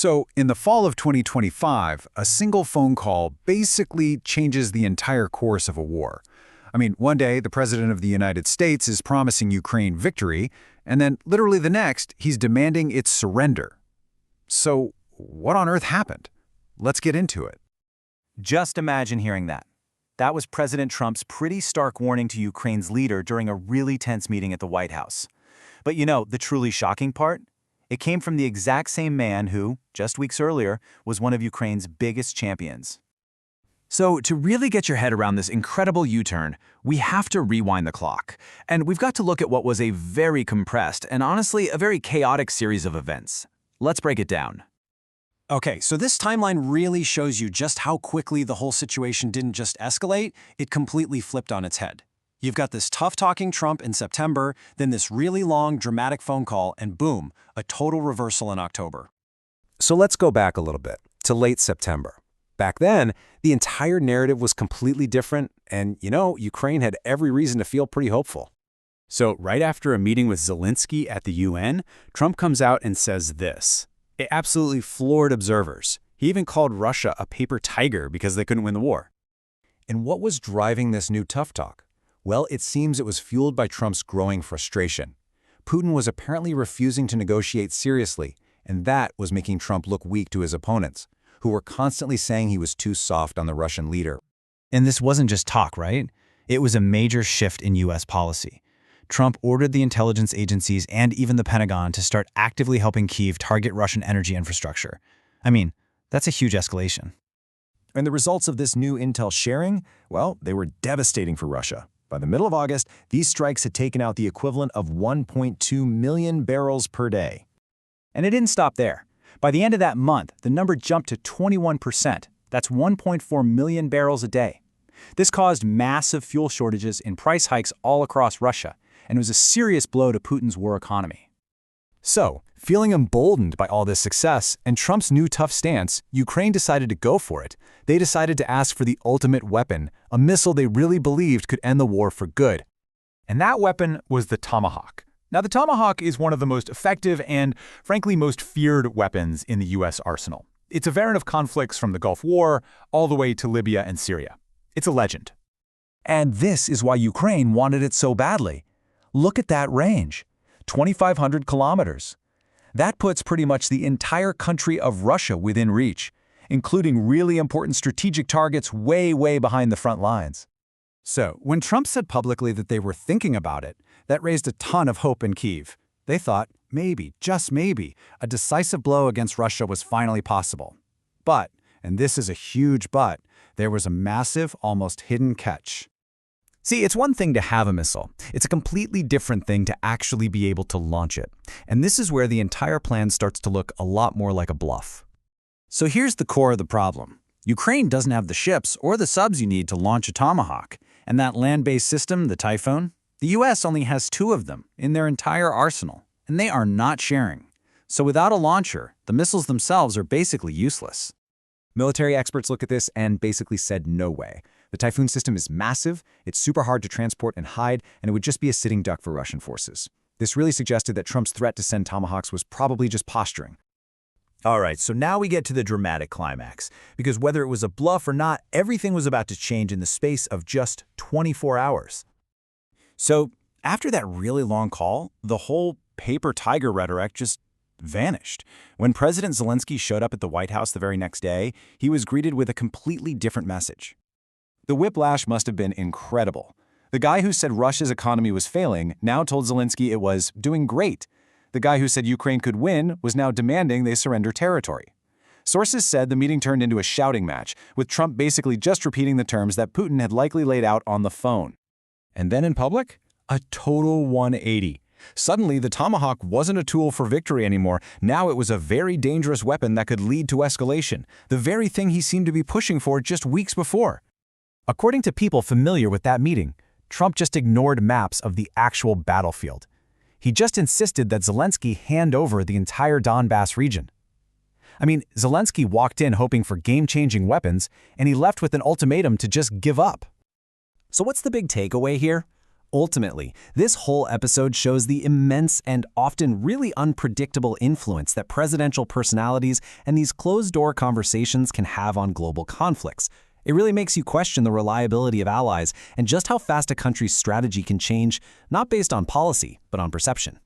So, in the fall of 2025, a single phone call basically changes the entire course of a war. I mean, one day the President of the United States is promising Ukraine victory, and then literally the next, he's demanding its surrender. So, what on earth happened? Let's get into it. Just imagine hearing that. That was President Trump's pretty stark warning to Ukraine's leader during a really tense meeting at the White House. But you know, the truly shocking part? It came from the exact same man who, just weeks earlier, was one of Ukraine's biggest champions. So, to really get your head around this incredible U-turn, we have to rewind the clock. And we've got to look at what was a very compressed and honestly a very chaotic series of events. Let's break it down. Okay, so this timeline really shows you just how quickly the whole situation didn't just escalate, it completely flipped on its head. You've got this tough-talking Trump in September, then this really long, dramatic phone call, and boom, a total reversal in October. So let's go back a little bit, to late September. Back then, the entire narrative was completely different, and, Ukraine had every reason to feel pretty hopeful. So right after a meeting with Zelensky at the UN, Trump comes out and says this. It absolutely floored observers. He even called Russia a paper tiger because they couldn't win the war. And what was driving this new tough talk? Well, it seems it was fueled by Trump's growing frustration. Putin was apparently refusing to negotiate seriously, and that was making Trump look weak to his opponents, who were constantly saying he was too soft on the Russian leader. And this wasn't just talk, right? It was a major shift in U.S. policy. Trump ordered the intelligence agencies and even the Pentagon to start actively helping Kyiv target Russian energy infrastructure. I mean, that's a huge escalation. And the results of this new intel sharing, well, they were devastating for Russia. By the middle of August, these strikes had taken out the equivalent of 1.2 million barrels per day. And it didn't stop there. By the end of that month, the number jumped to 21%. That's 1.4 million barrels a day. This caused massive fuel shortages and price hikes all across Russia, and was a serious blow to Putin's war economy. So, feeling emboldened by all this success and Trump's new tough stance, Ukraine decided to go for it. They decided to ask for the ultimate weapon, a missile they really believed could end the war for good. And that weapon was the Tomahawk. Now, the Tomahawk is one of the most effective and, frankly, most feared weapons in the U.S. arsenal. It's a variant of conflicts from the Gulf War all the way to Libya and Syria. It's a legend. And this is why Ukraine wanted it so badly. Look at that range, 2,500 kilometers. That puts pretty much the entire country of Russia within reach, including really important strategic targets way, way behind the front lines. So, when Trump said publicly that they were thinking about it, that raised a ton of hope in Kyiv. They thought, maybe, just maybe, a decisive blow against Russia was finally possible. But, and this is a huge but, there was a massive, almost hidden catch. See, it's one thing to have a missile. It's a completely different thing to actually be able to launch it. And this is where the entire plan starts to look a lot more like a bluff. So here's the core of the problem. Ukraine doesn't have the ships or the subs you need to launch a Tomahawk. And that land-based system, the Typhoon, the U.S. only has 2 of them in their entire arsenal, and they are not sharing. So without a launcher, the missiles themselves are basically useless. Military experts look at this and basically said no way. The Typhoon system is massive, it's super hard to transport and hide, and it would just be a sitting duck for Russian forces. This really suggested that Trump's threat to send Tomahawks was probably just posturing. All right, so now we get to the dramatic climax, because whether it was a bluff or not, everything was about to change in the space of just 24 hours. So after that really long call, the whole paper tiger rhetoric just vanished. When President Zelensky showed up at the White House the very next day, he was greeted with a completely different message. The whiplash must have been incredible. The guy who said Russia's economy was failing now told Zelensky it was doing great. The guy who said Ukraine could win was now demanding they surrender territory. Sources said the meeting turned into a shouting match, with Trump basically just repeating the terms that Putin had likely laid out on the phone. And then in public, a total 180. Suddenly, the Tomahawk wasn't a tool for victory anymore. Now it was a very dangerous weapon that could lead to escalation, the very thing he seemed to be pushing for just weeks before. According to people familiar with that meeting, Trump just ignored maps of the actual battlefield. He just insisted that Zelensky hand over the entire Donbass region. I mean, Zelensky walked in hoping for game-changing weapons, and he left with an ultimatum to just give up. So what's the big takeaway here? Ultimately, this whole episode shows the immense and often really unpredictable influence that presidential personalities and these closed-door conversations can have on global conflicts. It really makes you question the reliability of allies and just how fast a country's strategy can change, not based on policy, but on perception.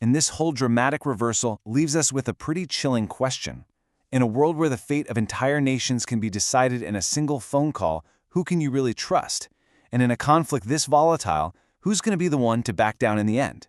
And this whole dramatic reversal leaves us with a pretty chilling question. In a world where the fate of entire nations can be decided in a single phone call, who can you really trust? And in a conflict this volatile, who's going to be the one to back down in the end?